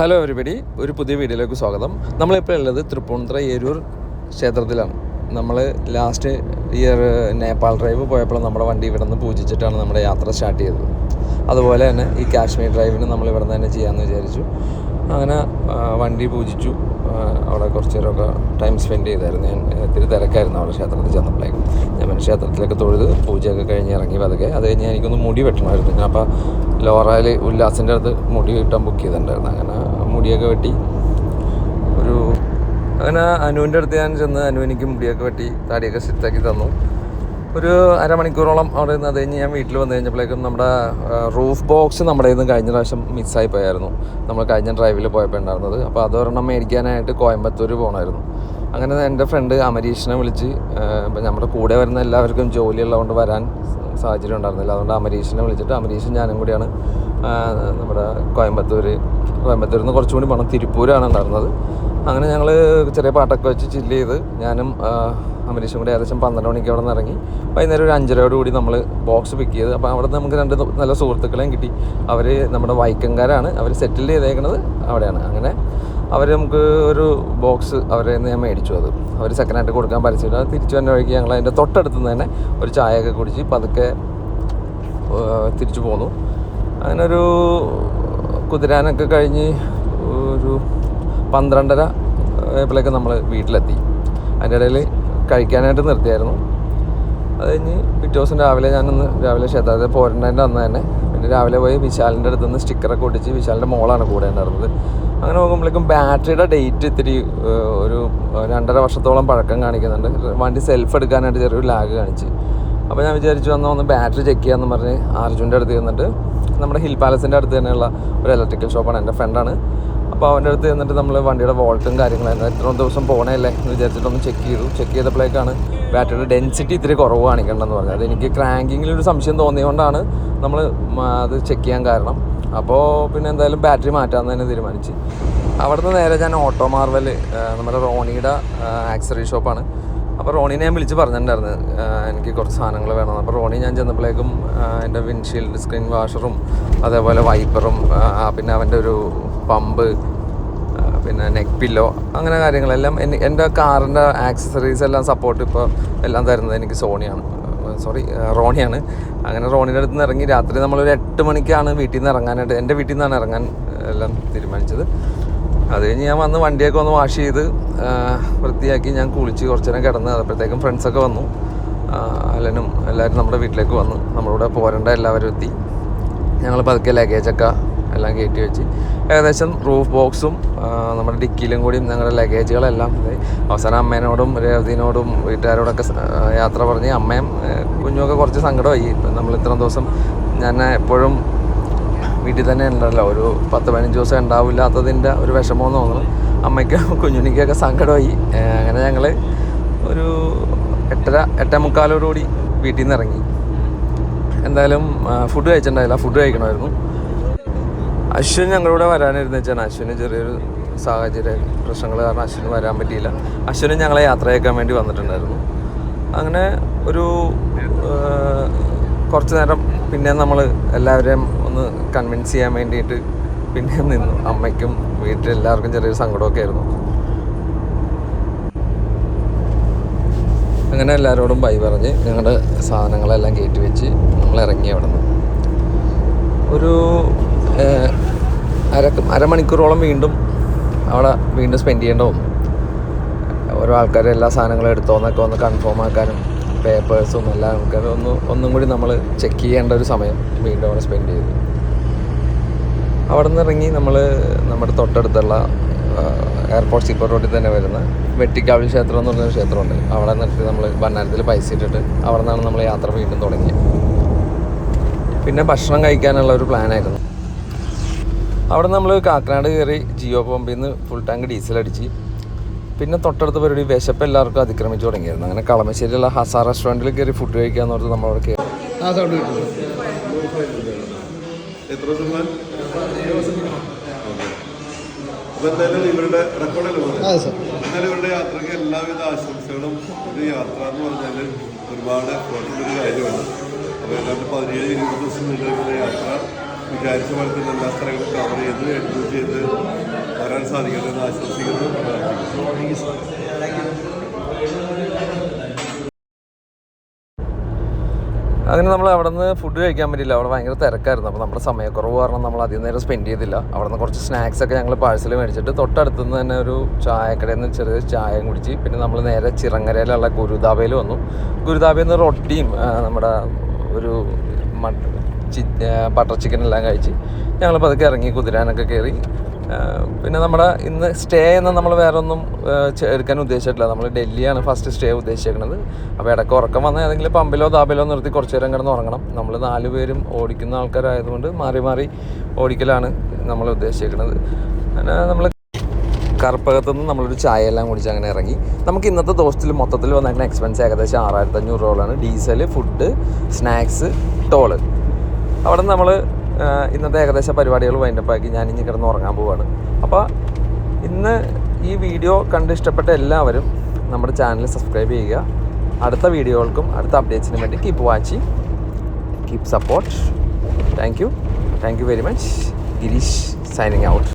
Hello everybody, ഒരു പുതിയ വീഡിയോയിലേക്ക് സ്വാഗതം. നമ്മളിപ്പോൾ ഉള്ളത് തൃപ്പൂണിത്തുറ ഏരൂർ ക്ഷേത്രത്തിലാണ്. നമ്മൾ ലാസ്റ്റ് ഇയർ നേപ്പാൾ ഡ്രൈവ് പോയപ്പോൾ നമ്മുടെ വണ്ടി ഇവിടെ നിന്ന് പൂജിച്ചിട്ടാണ് നമ്മുടെ യാത്ര സ്റ്റാർട്ട് ചെയ്തത്. അതുപോലെ തന്നെ ഈ കാശ്മീർ ഡ്രൈവിന് നമ്മൾ ഇവിടെ നിന്ന് തന്നെ ചെയ്യാമെന്ന് വിചാരിച്ചു. അങ്ങനെ വണ്ടി പൂജിച്ചു. അവിടെ കുറച്ച് നേരമൊക്കെ ടൈം സ്പെൻഡ് ചെയ്തായിരുന്നു. ഞാൻ ഇത്തിരി തിരക്കായിരുന്നു അവിടെ ക്ഷേത്രത്തിൽ ചെന്നപ്പോഴേക്കും. ഞാൻ ക്ഷേത്രത്തിലൊക്കെ തൊഴുത് പൂജയൊക്കെ കഴിഞ്ഞ് ഇറങ്ങി പതുക്കെ. അത് കഴിഞ്ഞ് എനിക്കൊന്ന് മുടി വെട്ടണമായിരുന്നു. ഞാൻ അപ്പോൾ ലോറയിൽ ഉല്ലാസിൻ്റെ അടുത്ത് മുടി കിട്ടാൻ ബുക്ക് ചെയ്തിട്ടുണ്ടായിരുന്നു. അങ്ങനെ മുടിയൊക്കെ വെട്ടി അങ്ങനെ അനുവിൻ്റെ അടുത്ത് ഞാൻ ചെന്ന് അനു എനിക്ക് മുടിയൊക്കെ വെട്ടി താടിയൊക്കെ സെറ്റാക്കി തന്നു. ഒരു അരമണിക്കൂറോളം അവിടെ നിന്ന് അത് കഴിഞ്ഞ് ഞാൻ വീട്ടിൽ വന്നു കഴിഞ്ഞപ്പോഴേക്കും നമ്മുടെ റൂഫ് ബോക്സ് നമ്മുടെ ഇന്ന് കഴിഞ്ഞ പ്രാവശ്യം മിസ്സായി പോയായിരുന്നു. നമ്മൾ കഴിഞ്ഞ ഡ്രൈവിൽ പോയപ്പോൾ ഉണ്ടായിരുന്നത്. അപ്പോൾ അതൊരെണ്ണം മേടിക്കാനായിട്ട് കോയമ്പത്തൂർ പോകണമായിരുന്നു. അങ്ങനെ എൻ്റെ ഫ്രണ്ട് അമരീഷിനെ വിളിച്ച്, ഇപ്പം നമ്മുടെ കൂടെ വരുന്ന എല്ലാവർക്കും ജോലിയുള്ളതുകൊണ്ട് വരാൻ സാഹചര്യം ഉണ്ടായിരുന്നില്ല. അതുകൊണ്ട് അമരീഷിനെ വിളിച്ചിട്ട് അമരീഷും ഞാനും കൂടിയാണ് നമ്മുടെ കോയമ്പത്തൂരിൽ നിന്ന് കുറച്ചുകൂടി പോകണം, തിരുപ്പൂരാണ് ഉണ്ടായിരുന്നത്. അങ്ങനെ ഞങ്ങൾ ചെറിയ പാട്ടൊക്കെ വെച്ച് ചില്ല് ചെയ്ത് ഞാനും അമരീഷും കൂടി ഏകദേശം 12 മണിക്ക് അവിടെ നിന്ന് ഇറങ്ങി. വൈകുന്നേരം ഒരു 5:30 കൂടി നമ്മൾ ബോക്സ് പിക്ക് ചെയ്ത്. അപ്പോൾ അവിടെ നമുക്ക് 2 നല്ല സുഹൃത്തുക്കളെയും കിട്ടി. അവർ നമ്മുടെ വൈക്കംകാരാണ്, അവർ സെറ്റിൽ ചെയ്തേക്കുന്നത് അവിടെയാണ്. അങ്ങനെ അവർ നമുക്ക് ഒരു ബോക്സ് അവരെ നിന്ന് ഞാൻ മേടിച്ചു. അത് അവർ സെക്കൻഡായിട്ട് കൊടുക്കാൻ പരസ്യമില്ല. തിരിച്ചു തന്നെ വഴിക്ക് ഞങ്ങൾ അതിൻ്റെ തൊട്ടടുത്ത് നിന്ന് തന്നെ ഒരു ചായയൊക്കെ കുടിച്ച് പതുക്കെ തിരിച്ചു പോന്നു. അങ്ങനെ ഒരു കുതിരാനൊക്കെ കഴിഞ്ഞ് ഒരു 12:30 ആയപ്പോഴേക്ക് നമ്മൾ വീട്ടിലെത്തി. അതിൻ്റെ ഇടയിൽ കഴിക്കാനായിട്ട് നിർത്തിയായിരുന്നു. അത് കഴിഞ്ഞ് പിറ്റേ ദിവസം രാവിലെ ക്ഷേത്രത്തിൽ പോരേണ്ടതിൻ്റെ അന്ന് തന്നെ പിന്നെ രാവിലെ പോയി വിശാലിൻ്റെ അടുത്ത് നിന്ന് സ്റ്റിക്കറൊക്കെ ഒട്ടിച്ച്, വിശാലിൻ്റെ മോളാണ് കൂടെ ഉണ്ടായിരുന്നത്. അങ്ങനെ നോക്കുമ്പോഴേക്കും ബാറ്ററിയുടെ ഡേറ്റ് ഇത്തിരി ഒരു 2.5 വർഷത്തോളം പഴക്കം കാണിക്കുന്നുണ്ട്. വണ്ടി സെൽഫ് എടുക്കാനായിട്ട് ചെറിയൊരു ലാഗ് കാണിച്ച്. അപ്പോൾ ഞാൻ വിചാരിച്ചു ഒന്ന് ബാറ്ററി ചെക്ക് ചെയ്യാമെന്ന് പറഞ്ഞ് അർജുൻ്റെ അടുത്ത് ചെന്നിട്ട്, നമ്മുടെ ഹിൽ പാലസിൻ്റെ അടുത്ത് തന്നെയുള്ള ഒരു ഇലക്ട്രിക്കൽ ഷോപ്പാണ്, എൻ്റെ ഫ്രണ്ടാണ്. അപ്പോൾ അവൻ്റെ അടുത്ത് ചെന്നിട്ട് നമ്മൾ വണ്ടിയുടെ വോൾട്ടും കാര്യങ്ങളായിരുന്നു ഇത്ര ദിവസം പോകണല്ലേ എന്ന് വിചാരിച്ചിട്ടൊന്ന് ചെക്ക് ചെയ്തപ്പോഴേക്കാണ് ബാറ്ററിയുടെ ഡെൻസിറ്റി ഇത്തിരി കുറവ് കാണിക്കണമെന്ന് പറഞ്ഞത്. അതെനിക്ക് ക്രാങ്കിങ്ങിലൊരു സംശയം തോന്നിയതുകൊണ്ടാണ് നമ്മൾ അത് ചെക്ക് ചെയ്യാൻ കാരണം. അപ്പോൾ പിന്നെ എന്തായാലും ബാറ്ററി മാറ്റാമെന്ന് തന്നെ തീരുമാനിച്ച് അവിടെ നിന്ന് നേരെ ഞാൻ ഓട്ടോ മാർവൽ, നമ്മുടെ റോണിയുടെ ആക്സറി ഷോപ്പാണ്. അപ്പോൾ റോണിനെ ഞാൻ വിളിച്ച് പറഞ്ഞിട്ടുണ്ടായിരുന്നു എനിക്ക് കുറച്ച് സാധനങ്ങൾ വേണം. അപ്പോൾ റോണി ഞാൻ ചെന്നപ്പോഴേക്കും എൻ്റെ വിൻഷീൽഡ് സ്ക്രീൻ വാഷറും അതേപോലെ വൈപ്പറും പിന്നെ അവൻ്റെ ഒരു പമ്പ്, പിന്നെ നെക്ക് പില്ലോ, അങ്ങനെ കാര്യങ്ങളെല്ലാം എൻ്റെ കാറിൻ്റെ ആക്സസറീസ് എല്ലാം സപ്പോർട്ട് ഇപ്പോൾ എല്ലാം തരുന്നത് എനിക്ക് റോണിയാണ്. അങ്ങനെ റോണിയുടെ അടുത്ത് നിന്ന് ഇറങ്ങി രാത്രി നമ്മളൊരു 8 മണിക്കാണ് വീട്ടിൽ നിന്ന് ഇറങ്ങാനായിട്ട്, എൻ്റെ വീട്ടിൽ നിന്നാണ് ഇറങ്ങാൻ എല്ലാം തീരുമാനിച്ചത്. അത് കഴിഞ്ഞ് ഞാൻ വന്ന് വണ്ടിയൊക്കെ ഒന്ന് വാഷ് ചെയ്ത് വൃത്തിയാക്കി ഞാൻ കുളിച്ച് കുറച്ച് നേരം കിടന്ന്. അതപ്പോഴത്തേക്കും ഫ്രണ്ട്സൊക്കെ വന്നു. അല്ലനും എല്ലാവരും നമ്മുടെ വീട്ടിലേക്ക് വന്നു. നമ്മളിവിടെ പോരേണ്ട എല്ലാവരും എത്തി. ഞങ്ങൾ പതുക്കെ ലഗേജൊക്കെ എല്ലാം കയറ്റി വെച്ച് ഏകദേശം റൂഫ് ബോക്സും നമ്മുടെ ഡിക്കിയിലും കൂടി ഞങ്ങളുടെ ലഗേജുകളെല്ലാം അവസാനം അമ്മേനോടും രേവതിനോടും വീട്ടുകാരോടൊക്കെ യാത്ര പറഞ്ഞ് അമ്മയും കുഞ്ഞുമൊക്കെ കുറച്ച് സങ്കടമായി. ഇപ്പം നമ്മൾ ഇത്രയും ദിവസം ഞാൻ എപ്പോഴും വീട്ടിൽ തന്നെ ഉണ്ടല്ലോ, ഒരു 10-15 ദിവസം ഉണ്ടാവില്ലാത്തതിൻ്റെ ഒരു വിഷമമെന്ന് തോന്നുന്നു. അമ്മയ്ക്കും കുഞ്ഞുണിക്കൊക്കെ സങ്കടമായി. അങ്ങനെ ഞങ്ങൾ ഒരു 8:45 വീട്ടിൽ നിന്ന് ഇറങ്ങി. എന്തായാലും ഫുഡ് കഴിച്ചിട്ടുണ്ടായില്ല, ഫുഡ് കഴിക്കണമായിരുന്നു. അശ്വിൻ ഞങ്ങളിവിടെ വരാനിരുന്നു വെച്ചാൽ അശ്വിന് ചെറിയൊരു സാഹചര്യ പ്രശ്നങ്ങൾ കാരണം അശ്വിന് വരാൻ പറ്റിയില്ല. അശ്വിനും ഞങ്ങളെ യാത്രയാക്കാൻ വേണ്ടി വന്നിട്ടുണ്ടായിരുന്നു. അങ്ങനെ ഒരു കുറച്ച് നേരം പിന്നെ നമ്മൾ എല്ലാവരെയും ഒന്ന് കൺവിൻസ് ചെയ്യാൻ വേണ്ടിയിട്ട് പിന്നെ നിന്നു. അമ്മയ്ക്കും വീട്ടിലെല്ലാവർക്കും ചെറിയൊരു സങ്കടമൊക്കെ ആയിരുന്നു. അങ്ങനെ എല്ലാവരോടും ബൈ പറഞ്ഞ് ഞങ്ങളുടെ സാധനങ്ങളെല്ലാം കയറ്റി വെച്ച് നമ്മൾ ഇറങ്ങി അവിടെ നിന്ന്. ഒരു അരമണിക്കൂറോളം വീണ്ടും സ്പെൻഡ് ചെയ്യേണ്ട വന്നു. ഓരോ ആൾക്കാർ എല്ലാ സാധനങ്ങളും എടുത്തോന്നൊക്കെ ഒന്ന് കൺഫേം ആക്കാനും പേപ്പേഴ്സും എല്ലാം ഒന്നും കൂടി നമ്മൾ ചെക്ക് ചെയ്യേണ്ട ഒരു സമയം വീണ്ടും അവിടെ സ്പെൻഡ് ചെയ്തു. അവിടെ നിന്ന് ഇറങ്ങി നമ്മൾ നമ്മുടെ തൊട്ടടുത്തുള്ള എയർപോർട്ട് സീപ്പർ റോഡിൽ തന്നെ വരുന്ന വെട്ടിക്കാവിൽ ക്ഷേത്രം എന്ന് പറഞ്ഞൊരു ക്ഷേത്രമുണ്ട്. അവിടെ നിന്നിട്ട് നമ്മൾ ഭണ്ണാരത്തിൽ പൈസ ഇട്ടിട്ട് അവിടെ നിന്നാണ് നമ്മൾ യാത്ര വീണ്ടും തുടങ്ങിയത്. പിന്നെ ഭക്ഷണം കഴിക്കാനുള്ള ഒരു പ്ലാനായിരുന്നു. അവിടെ നമ്മൾ കാക്കനാട് കയറി ജിയോ പമ്പിൽ നിന്ന് ഫുൾ ടാങ്ക് ഡീസൽ അടിച്ച് പിന്നെ തൊട്ടടുത്ത പരിപാടി വിശപ്പ് എല്ലാവർക്കും അതിക്രമിച്ച് തുടങ്ങിയായിരുന്നു. അങ്ങനെ കളമശ്ശേരിയുള്ള ഹസ റെസ്റ്റോറൻറ്റിൽ കയറി ഫുഡ് കഴിക്കാന്ന് പറഞ്ഞ് നമ്മളവിടെ കയറി. ഇവരുടെ യാത്രയ്ക്ക് എല്ലാവിധ ആശംസകളും. ഒരു യാത്ര എന്ന് പറഞ്ഞാൽ ഒരുപാട് എഫേർട്ടുള്ളൊരു കാര്യമാണ്. അപ്പോൾ ഏതാണ്ട് 17-20 ദിവസം നീണ്ടുനിൽക്കുന്ന യാത്ര വിചാരിച്ച പോലെ തന്നെ എല്ലാ സ്ഥലങ്ങളും കവർ ചെയ്ത് എൻജോയ് ചെയ്ത് വരാൻ സാധിക്കട്ടെ എന്ന് ആശംസിക്കുന്നു. അങ്ങനെ നമ്മൾ അവിടെ നിന്ന് ഫുഡ് കഴിക്കാൻ പറ്റില്ല, അവിടെ ഭയങ്കര തിരക്കായിരുന്നു. അപ്പോൾ നമ്മുടെ സമയക്കുറവ് കാരണം നമ്മൾ അധികം നേരം സ്പെൻഡ് ചെയ്തില്ല. അവിടെ നിന്ന് കുറച്ച് സ്നാക്സൊക്കെ ഞങ്ങൾ പാഴ്സൽ മേടിച്ചിട്ട് തൊട്ടടുത്തുനിന്ന് തന്നെ ഒരു ചായക്കടയിൽ നിന്ന് ചെറിയ ചായയും കുടിച്ച് പിന്നെ നമ്മൾ നേരെ ചിറങ്ങരയിലുള്ള ഗുരുദാബയിൽ വന്നു. ഗുരുദാബയിൽ നിന്ന് റൊട്ടിയും നമ്മുടെ ഒരു ബട്ടർ ചിക്കനെല്ലാം കഴിച്ച് ഞങ്ങൾ പതുക്കെ ഇറങ്ങി കുതിരാനൊക്കെ കയറി. പിന്നെ നമ്മുടെ ഇന്ന് സ്റ്റേ എന്ന് നമ്മൾ വേറെ ഒന്നും എടുക്കാൻ ഉദ്ദേശിച്ചിട്ടില്ല. നമ്മൾ ഡൽഹിയാണ് ഫസ്റ്റ് സ്റ്റേ ഉദ്ദേശിക്കുന്നത്. അപ്പോൾ ഇടയ്ക്ക് ഉറക്കം വന്നാൽ ഏതെങ്കിലും പമ്പിലോ ദാബിലോ നിർത്തി കുറച്ച് നേരം കിടന്ന് ഉറങ്ങണം. നമ്മൾ 4 പേരും ഓടിക്കുന്ന ആൾക്കാരായതുകൊണ്ട് മാറി മാറി ഓടിക്കലാണ് നമ്മൾ ഉദ്ദേശിക്കുന്നത്. അങ്ങനെ നമ്മൾ കറുപ്പകത്തുനിന്ന് നമ്മളൊരു ചായ എല്ലാം കുടിച്ച് അങ്ങനെ ഇറങ്ങി. നമുക്ക് ഇന്നത്തെ ദിവസത്തിൽ മൊത്തത്തിൽ വന്നേക്കുന്ന എക്സ്പെൻസ് ഏകദേശം 6500 രൂപയാണ്. Diesel, food, snacks, toll. അവിടെ നിന്ന് നമ്മൾ ഇന്നത്തെ ഏകദേശ പരിപാടികൾ വൈൻഡപ്പാക്കി ഞാൻ ഇനി കിടന്ന് ഉറങ്ങാൻ പോവുകയാണ്. അപ്പോൾ ഇന്ന് ഈ വീഡിയോ കണ്ട് ഇഷ്ടപ്പെട്ട എല്ലാവരും നമ്മുടെ ചാനൽ സബ്സ്ക്രൈബ് ചെയ്യുക. അടുത്ത വീഡിയോകൾക്കും അടുത്ത അപ്ഡേറ്റ്സിനും വേണ്ടി keep watching, keep support. Thank you very much. Girish signing out.